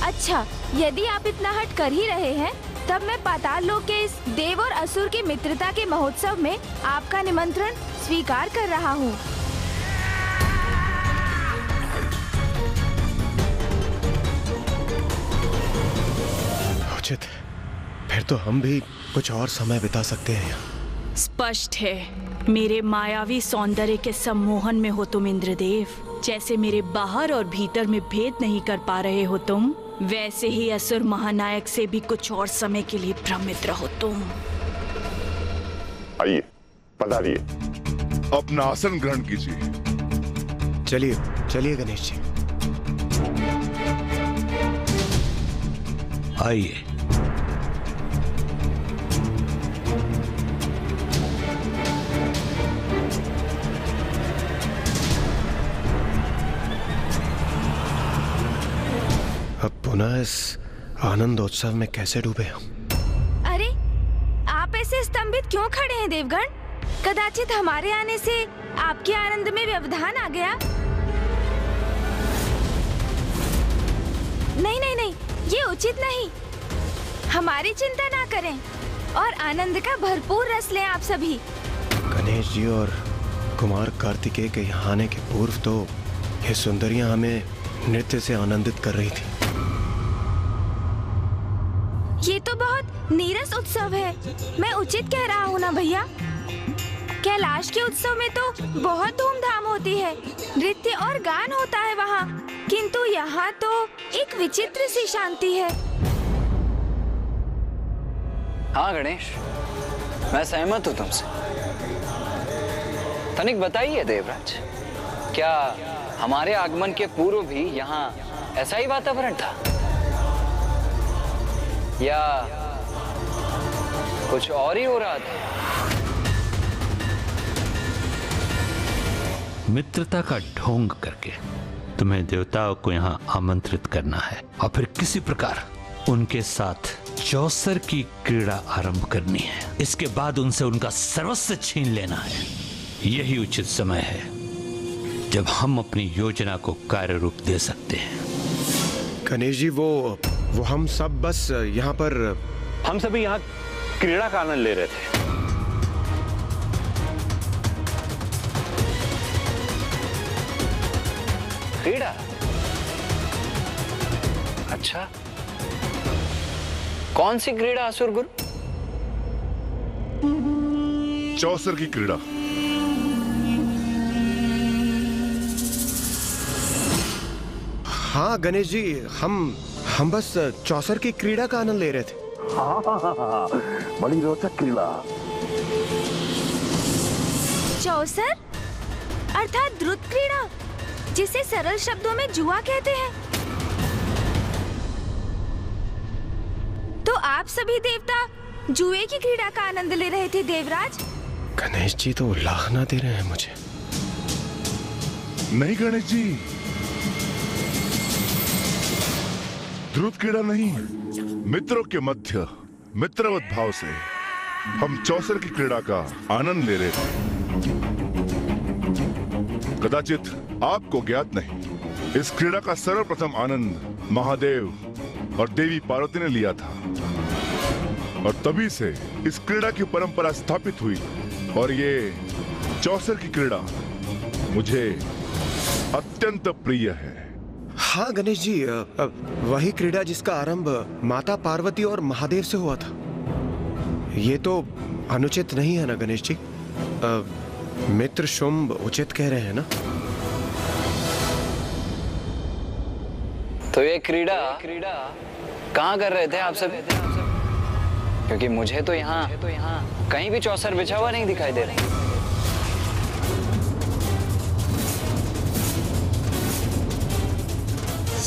अच्छा, यदि आप इतना हट कर ही रहे हैं, तब मैं पाताल लोक के इस देव और असुर की मित्रता के महोत्सव में आपका निमंत्रण स्वीकार कर रहा हूँ। उचित, फिर तो हम भी कुछ और समय बिता सकते हैं यहाँ। स्पष्ट है, मेरे मायावी सौंदर्य के सम्मोहन में हो तुम इंद्रदेव। जैसे मेरे बाहर और भीतर में भेद नहीं कर पा रहे हो तुम, वैसे ही असुर महानायक से भी कुछ और समय के लिए भ्रमित रहो तुम। आइए, पधारिए, अपना आसन ग्रहण कीजिए। चलिए चलिए गणेश जी। आइए। अब पुनः इस आनंदोत्सव में कैसे डूबे हम? अरे, आप ऐसे स्तंभित क्यों खड़े हैं देवगण? कदाचित हमारे आने से आपके आनंद में व्यवधान आ गया। नहीं नहीं नहीं, ये उचित नहीं। हमारी चिंता ना करें और आनंद का भरपूर रस लें आप सभी। गणेश जी और कुमार कार्तिकेय के यहाँ आने के पूर्व तो ये सुंदरियां हमें नृत्य से आनंदित कर रही थी। ये तो बहुत नीरस उत्सव है। मैं उचित कह रहा हूँ ना भैया? कैलाश के उत्सव में तो बहुत धूमधाम होती है, नृत्य और गान होता है वहाँ, किंतु यहाँ तो एक विचित्र सी शांति है। हाँ गणेश, मैं सहमत हूँ तुमसे। तनिक बताइए देवराज, क्या हमारे आगमन के पूर्व भी यहाँ ऐसा ही वातावरण था या कुछ और ही हो रहा था? मित्रता का ढोंग करके तुम्हें देवताओं को यहाँ आमंत्रित करना है और फिर किसी प्रकार उनके साथ चौसर की क्रीड़ा आरंभ करनी है। इसके बाद उनसे उनका सर्वस्व छीन लेना है। यही उचित समय है जब हम अपनी योजना को कार्य रूप दे सकते हैं। गणेश जी, वो हम सब बस यहाँ पर, हम सभी यहाँ क्रीड़ा का आनंद ले रहे थे। क्रीड़ा? अच्छा, कौन सी क्रीड़ा असुर गुरु? चौसर की क्रीड़ा। हाँ गणेश जी, हम बस चौसर की क्रीड़ा का आनंद ले रहे थे। हाँ, बड़ी रोचक क्रीड़ा। चौसर अर्थात द्रुत क्रीड़ा, जिसे सरल शब्दों में जुआ कहते हैं। तो आप सभी देवता जुए की क्रीड़ा का आनंद ले रहे थे देवराज? गणेश जी तो उलाहना दे रहे हैं मुझे। नहीं गणेश जी, ध्रुव क्रीड़ा नहीं, मित्रों के मध्य मित्रवत भाव से हम चौसर की क्रीड़ा का आनंद ले रहे थे। कदाचित आपको ज्ञात नहीं, इस क्रीड़ा का सर्वप्रथम आनंद महादेव और देवी पार्वती ने लिया था और तभी से इस क्रीड़ा की परंपरा स्थापित हुई और ये चौसर की क्रीड़ा मुझे अत्यंत प्रिय है। हाँ गणेश जी, वही क्रीड़ा जिसका आरंभ माता पार्वती और महादेव से हुआ था। ये तो अनुचित नहीं है ना गणेश जी? मित्र शुंभ उचित कह रहे हैं ना? तो ये क्रीड़ा कहाँ कर रहे थे आप सब? क्योंकि मुझे तो यहाँ कहीं भी चौसर बिछा हुआ नहीं दिखाई दे रहा।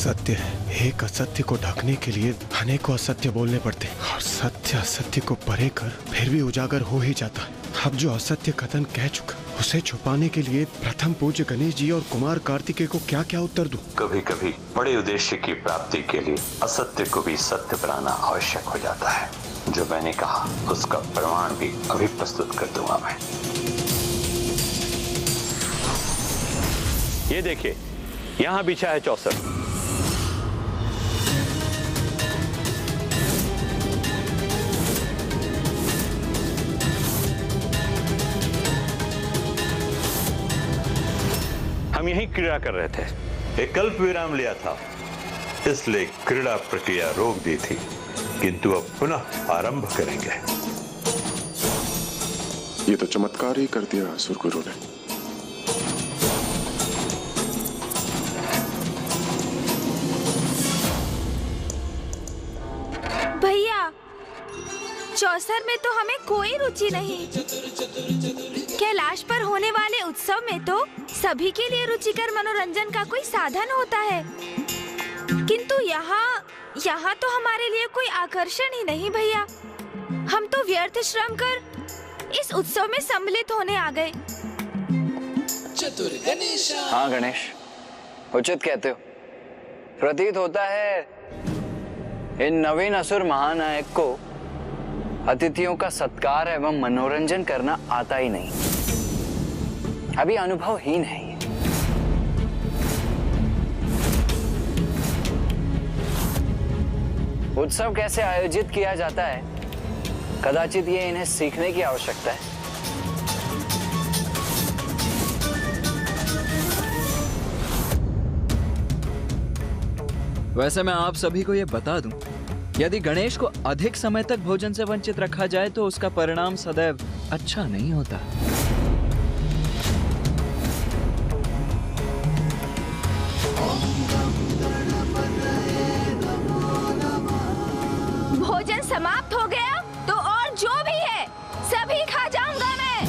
सत्य है, एक असत्य को ढकने के लिए अनेकों असत्य बोलने पड़ते हैं और सत्य असत्य को परे कर फिर भी उजागर हो ही जाता है। अब जो असत्य कथन कह चुका, उसे छुपाने के लिए प्रथम पूज्य गणेश जी और कुमार कार्तिकेय को क्या क्या उत्तर दूं? कभी कभी बड़े उद्देश्य की प्राप्ति के लिए असत्य को भी सत्य बनाना आवश्यक हो जाता है। जो मैंने कहा उसका प्रमाण भी अभी प्रस्तुत कर दूंगा मैं। ये देखिए, यहां बिछा है चौसर। हम यही क्रीड़ा कर रहे थे, एक कल्प विराम लिया था, इसलिए क्रीड़ा प्रक्रिया रोक दी थी, किंतु अब पुनः आरंभ करेंगे। ये तो चमत्कार ही कर दिया असुर गुरु ने। भैया, चौसर में तो हमें कोई रुचि नहीं। कैलाश पर होने वाले उत्सव में तो सभी के लिए रुचिकर मनोरंजन का कोई साधन होता है, किंतु यहाँ तो हमारे लिए कोई आकर्षण ही नहीं भैया। हम तो व्यर्थ श्रम कर इस उत्सव में सम्मिलित होने आ गए। हाँ गणेश, उचित कहते हो। प्रतीत होता है इन नवीन असुर महानायक को अतिथियों का सत्कार एवं मनोरंजन करना आता ही नहीं, अभी अनुभवहीन है ये। उत्सव कैसे आयोजित किया जाता है, कदाचित ये इन्हें सीखने की आवश्यकता है। वैसे मैं आप सभी को यह बता दूं, यदि गणेश को अधिक समय तक भोजन से वंचित रखा जाए तो उसका परिणाम सदैव अच्छा नहीं होता। भोजन समाप्त हो गया तो और जो भी है सभी खा जाऊंगा मैं।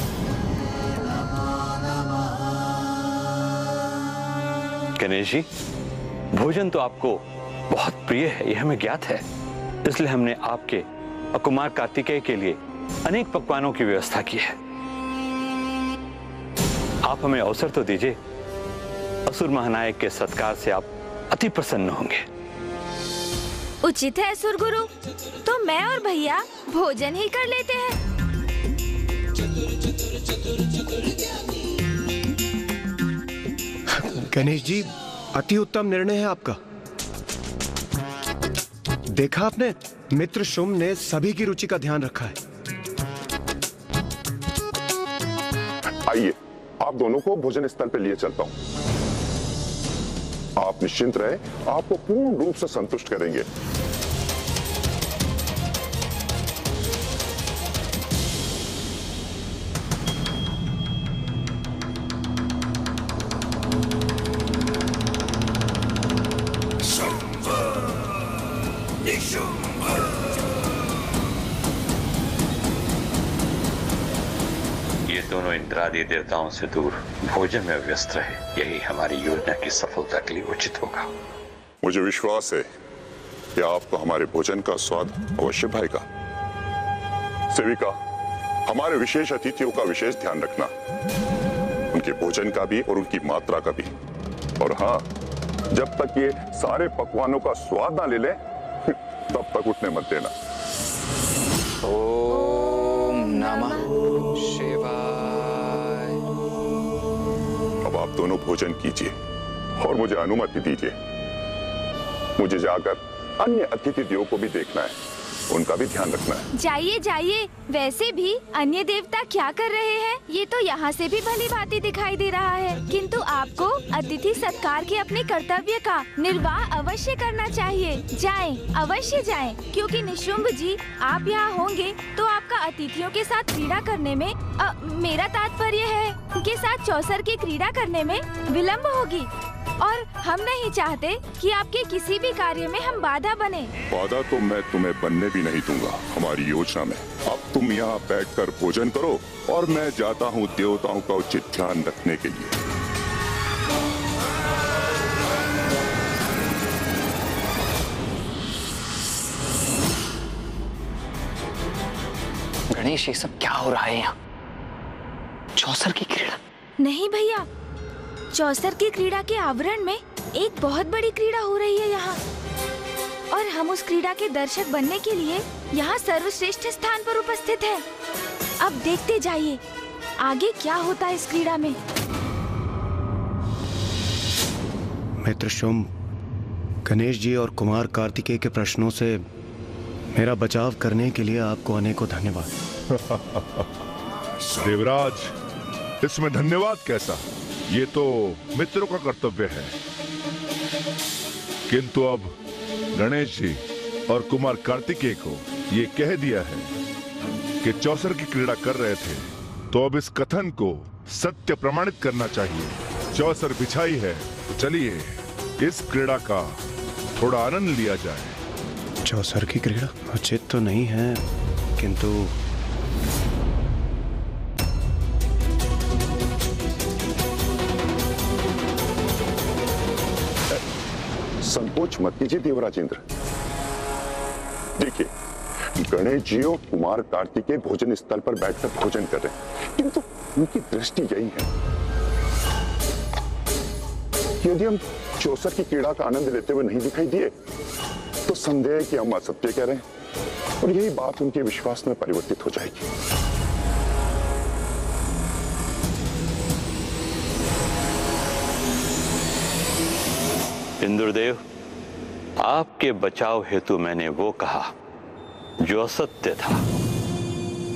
गणेश जी, भोजन तो आपको बहुत प्रिय है, यह हमें ज्ञात है, इसलिए हमने आपके और कुमार कार्तिकेय के लिए अनेक पकवानों की व्यवस्था की है। आप हमें अवसर तो दीजिए, असुर महानायक के सत्कार से आप अति प्रसन्न होंगे। उचित है असुर गुरु, तो मैं और भैया भोजन ही कर लेते हैं। गणेश जी, अति उत्तम निर्णय है आपका। देखा आपने, मित्र शुम ने सभी की रुचि का ध्यान रखा है। आइए, आप दोनों को भोजन स्थल पे लिए चलता हूं। आप निश्चिंत रहे, आपको पूर्ण रूप से संतुष्ट करेंगे। ये दोनों इंद्रादि देवताओं से दूर भोजन में व्यस्त रहे, यही हमारी योजना की सफलता के लिए उचित होगा। मुझे विश्वास है कि आपको हमारे भोजन का स्वाद अवश्य भाएगा। सेविका, हमारे विशेष अतिथियों का विशेष ध्यान रखना, उनके भोजन का भी और उनकी मात्रा का भी। और हाँ, जब तक ये सारे पकवानों का स्वाद ना ले ले तब तक उठने मत देना। ओम नमः शिवाय। अब आप दोनों भोजन कीजिए और मुझे अनुमति दीजिए। मुझे जाकर अन्य अतिथियों को भी देखना है, उनका भी ध्यान रखना है। जाइए जाइए, वैसे भी अन्य देवता क्या कर रहे हैं ये तो यहाँ से भी भली भांति दिखाई दे रहा है, किंतु आपको अतिथि सत्कार के अपने कर्तव्य का निर्वाह अवश्य करना चाहिए। जाएं, अवश्य जाएं, क्योंकि निशुंभ जी आप यहाँ होंगे तो आपका अतिथियों के साथ क्रीड़ा करने में मेरा तात्पर्य है के साथ चौसर की क्रीड़ा करने में विलम्ब होगी, और हम नहीं चाहते कि आपके किसी भी कार्य में हम बाधा बने। बाधा तो मैं तुम्हें बनने भी नहीं दूंगा हमारी योजना में। अब तुम यहाँ बैठकर भोजन करो और मैं जाता हूँ देवताओं का उचित ध्यान रखने के लिए। गणेश, ये सब क्या हो रहा है यहाँ? चौसर की क्रीड़ा? नहीं भैया, चौसर की क्रीड़ा के आवरण में एक बहुत बड़ी क्रीड़ा हो रही है यहाँ, और हम उस क्रीड़ा के दर्शक बनने के लिए यहाँ सर्वश्रेष्ठ स्थान पर उपस्थित हैं। अब देखते जाइए आगे क्या होता है इस क्रीड़ा में। मित्र शुंभ, गणेश जी और कुमार कार्तिकेय के प्रश्नों से मेरा बचाव करने के लिए आपको अनेकों धन्यवाद। देवराज, इसमें धन्यवाद कैसा? ये तो मित्रों का कर्तव्य है। किंतु अब गणेश जी और कुमार कार्तिकेय को ये कह दिया है कि चौसर की क्रीड़ा कर रहे थे, तो अब इस कथन को सत्य प्रमाणित करना चाहिए। चौसर बिछाई है तो चलिए इस क्रीड़ा का थोड़ा आनंद लिया जाए। चौसर की क्रीड़ा उचित तो नहीं है, किंतु संकोच मत कीजिए देवराजेंद्र। देखिए, गणेश जी और कुमार कार्तिकेय भोजन स्थल पर बैठकर भोजन कर रहे हैं, किंतु उनकी दृष्टि यही है। यदि हम चौसर की क्रीड़ा का आनंद लेते हुए नहीं दिखाई दिए तो संदेह कि हम असत्य कह रहे हैं, और यही बात उनके विश्वास में परिवर्तित हो जाएगी। इंद्रदेव, आपके बचाव हेतु मैंने वो कहा जो असत्य था,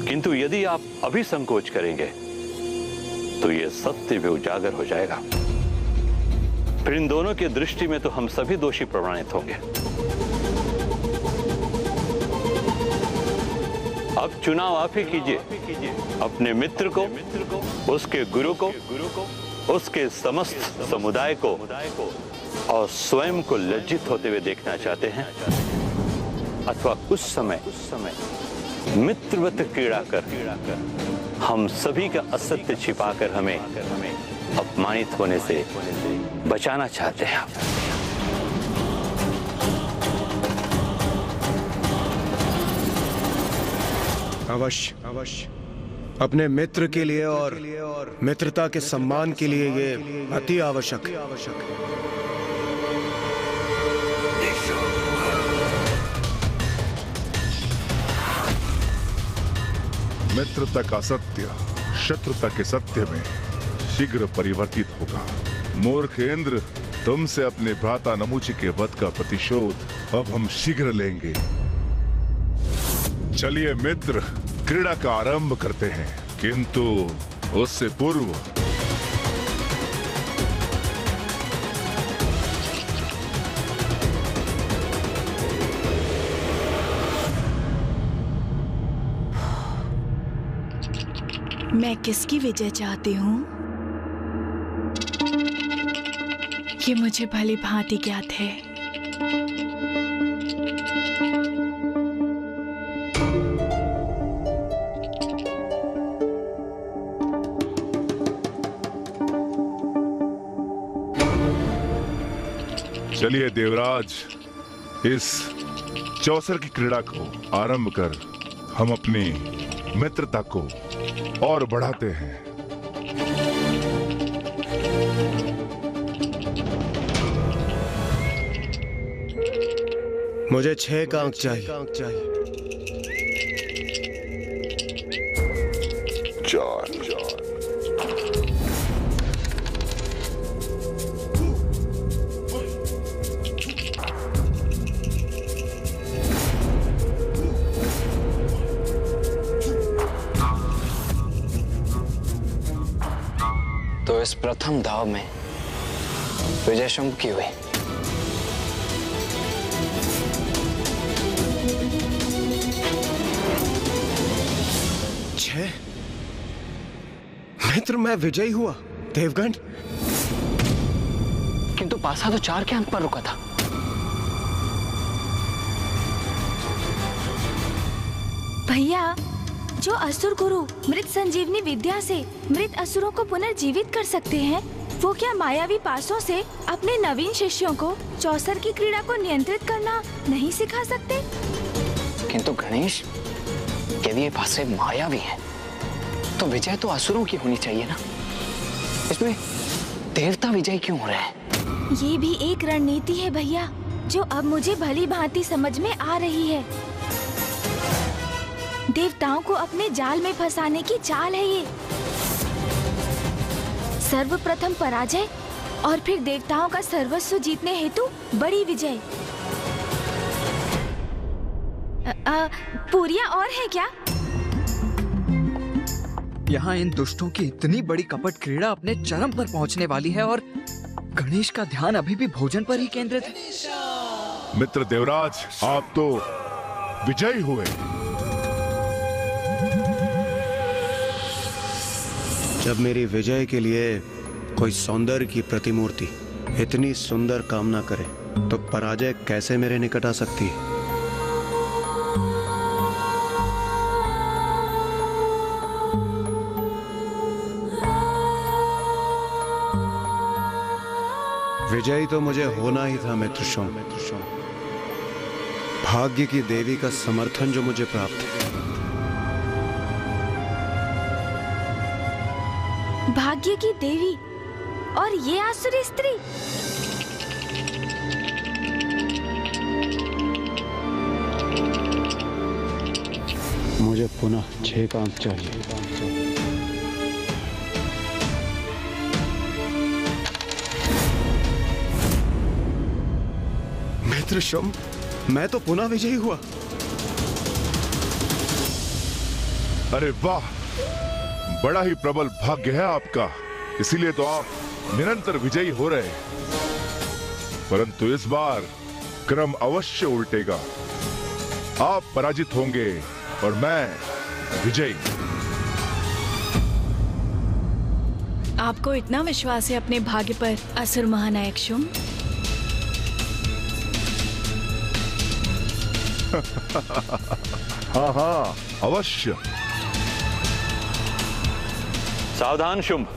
किंतु यदि आप अभी संकोच करेंगे तो ये सत्य भी उजागर हो जाएगा। फिर इन दोनों की दृष्टि में तो हम सभी दोषी प्रमाणित होंगे। अब चुनाव आप ही कीजिए, अपने मित्र को, उसके गुरु को, उसके समस्त समुदाय को और स्वयं को लज्जित होते हुए देखना चाहते हैं, अथवा कुछ समय मित्रवत क्रीड़ा कर हम सभी का असत्य छिपाकर हमें अपमानित होने से बचाना चाहते हैं। अवश्य अपने मित्र के लिए और मित्रता के सम्मान के लिए ये अति आवश्यक है। मित्रता का सत्य शत्रुता के सत्य में शीघ्र परिवर्तित होगा। मूर्ख इंद्र, तुमसे अपने भ्राता नमूची के वध का प्रतिशोध अब हम शीघ्र लेंगे। चलिए मित्र, क्रीड़ा का आरंभ करते हैं, किंतु उससे पूर्व मैं किसकी विजय चाहती हूँ ये मुझे भली भांति ज्ञात है। चलिए देवराज, इस चौसर की क्रीड़ा को आरंभ कर हम अपनी मित्रता को और बढ़ाते हैं। मुझे 6 का अंक चाहिए। 4 तो इस प्रथम दाव में विजय शुंभ की हुई। मित्र, मैं विजयी हुआ देवगण। किंतु पासा तो 4 के अंक पर रुका था। भैया, जो असुर गुरु मृत संजीवनी विद्या से मृत असुरों को पुनर्जीवित कर सकते हैं, वो क्या मायावी पासों से अपने नवीन शिष्यों को चौसर की क्रीड़ा को नियंत्रित करना नहीं सिखा सकते? किंतु गणेश, यदि ये पासे मायावी है तो विजय तो असुरों की होनी चाहिए ना। इसमें देवता विजय क्यों हो रहे हैं? ये भी एक रणनीति है भैया, जो अब मुझे भली भांति समझ में आ रही है। देवताओं को अपने जाल में फंसाने की चाल है ये। सर्वप्रथम पराजय और फिर देवताओं का सर्वस्व जीतने हेतु बड़ी विजय। पूरियां और है क्या? यहाँ इन दुष्टों की इतनी बड़ी कपट क्रीड़ा अपने चरम पर पहुँचने वाली है और गणेश का ध्यान अभी भी भोजन पर ही केंद्रित है। मित्र देवराज, आप तो विजयी हुए। जब मेरी विजय के लिए कोई सौंदर्य की प्रतिमूर्ति इतनी सुंदर कामना करे तो पराजय कैसे मेरे निकट आ सकती है? विजयी तो मुझे होना ही था मित्रशोम। भाग्य की देवी का समर्थन जो मुझे प्राप्त है। भाग्य की देवी और ये आसुरी स्त्री। मुझे पुनः 6 का अंक चाहिए। मित्रशम, मैं तो पुनः विजयी हुआ। अरे वाह, बड़ा ही प्रबल भाग्य है आपका, इसीलिए तो आप निरंतर विजयी हो रहे। परंतु इस बार क्रम अवश्य उल्टेगा। आप पराजित होंगे और मैं विजयी। आपको इतना विश्वास है अपने भाग्य पर असुर महानायक शुंभ? हाँ हाँ, अवश्य। सावधान शुंभ,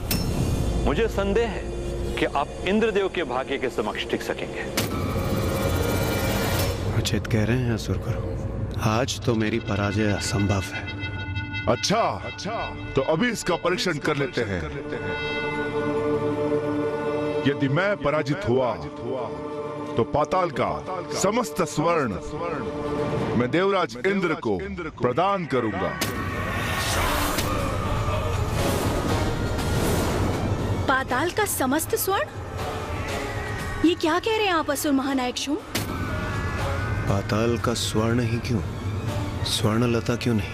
मुझे संदेह है कि आप इंद्रदेव के भाग्य के समक्ष टिक सकेंगे। उचित कह रहे हैं असुरगुरु, आज तो मेरी पराजय असंभव है। अच्छा, तो अभी इसका परीक्षण कर लेते हैं। यदि मैं पराजित हुआ तो पाताल का समस्त स्वर्ण मैं देवराज इंद्र को प्रदान करूंगा। पाताल का समस्त स्वर्ण? ये क्या कह रहे हैं आप असुर महानायक शुंभ? पाताल का स्वर्ण ही क्यों, स्वर्णलता क्यों नहीं?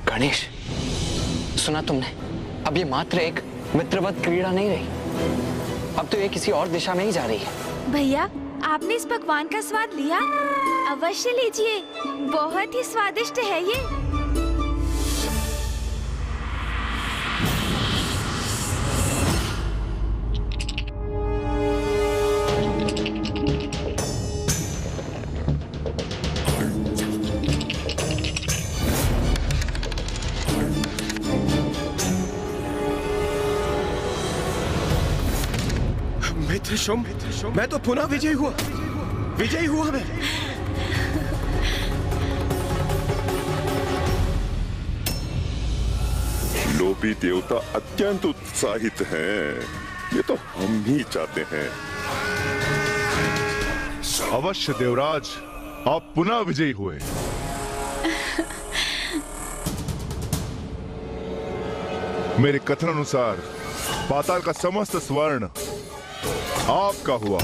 गणेश, सुना तुमने? अब ये मात्र एक मित्रवत क्रीड़ा नहीं रही, अब तो ये किसी और दिशा में ही जा रही है। भैया, आपने इस पकवान का स्वाद लिया? अवश्य लीजिए, बहुत ही स्वादिष्ट है ये। मित्रशुंभ, मैं तो पुनः विजयी हुआ। विजयी हुआ मैं। लोभी देवता अत्यंत उत्साहित हैं। ये तो हम ही चाहते हैं। अवश्य देवराज, आप पुनः विजयी हुए। मेरे कथन अनुसार पाताल का समस्त स्वर्ण आपका हुआ।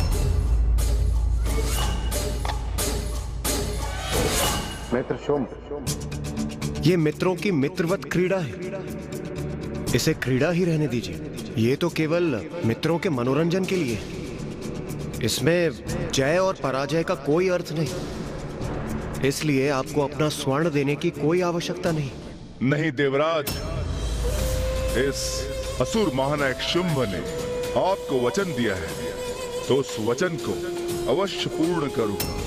ये मित्रों की मित्रवत क्रीड़ा है, इसे क्रीड़ा ही रहने दीजिए। ये तो केवल मित्रों के मनोरंजन के लिए, इसमें जय और पराजय का कोई अर्थ नहीं। इसलिए आपको अपना स्वर्ण देने की कोई आवश्यकता नहीं। नहीं देवराज, इस असुर महानायक शुंभ ने आपको वचन दिया है, तो उस वचन को अवश्य पूर्ण करूंगा।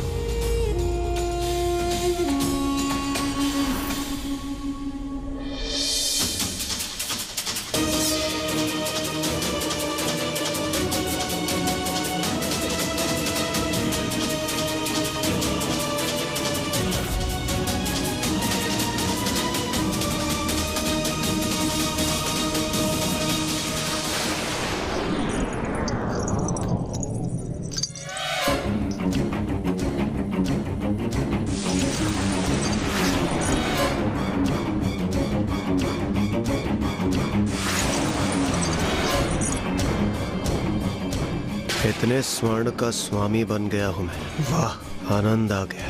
इतने स्वर्ण का स्वामी बन गया हूं मैं। वाह, आनंद आ गया।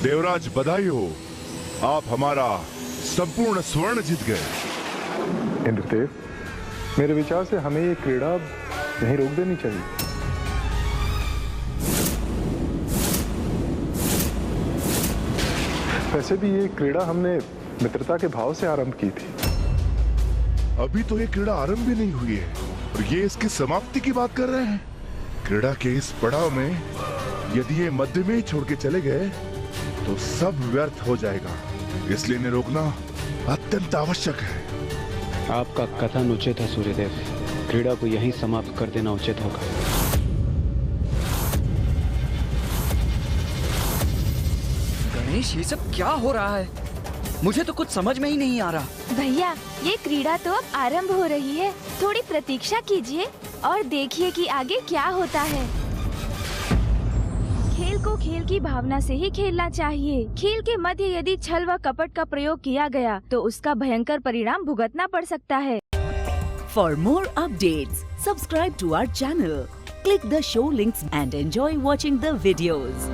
देवराज बधाई हो, आप हमारा संपूर्ण स्वर्ण जीत गए। इंद्रदेव, मेरे विचार से हमें ये क्रीड़ा यहीं रोक देनी चाहिए। वैसे भी ये क्रीड़ा हमने मित्रता के भाव से आरंभ की थी। अभी तो ये क्रीड़ा आरंभ भी नहीं हुई है और ये इसकी समाप्ति की बात कर रहे हैं। क्रीड़ा के इस पड़ाव में यदि ये मध्य में ही छोड़ के चले गए तो सब व्यर्थ हो जाएगा, इसलिए इन्हें रोकना अत्यंत आवश्यक है। आपका कथन उचित है सूर्यदेव, क्रीड़ा को यहीं समाप्त कर देना उचित होगा। गणेश, ये सब क्या हो रहा है? मुझे तो कुछ समझ में ही नहीं आ रहा। भैया, ये क्रीड़ा तो अब आरंभ हो रही है। थोड़ी प्रतीक्षा कीजिए और देखिए कि आगे क्या होता है। खेल को खेल की भावना से ही खेलना चाहिए। खेल के मध्य यदि छल व कपट का प्रयोग किया गया तो उसका भयंकर परिणाम भुगतना पड़ सकता है। For more updates, subscribe to our channel, click the show links and enjoy watching the videos.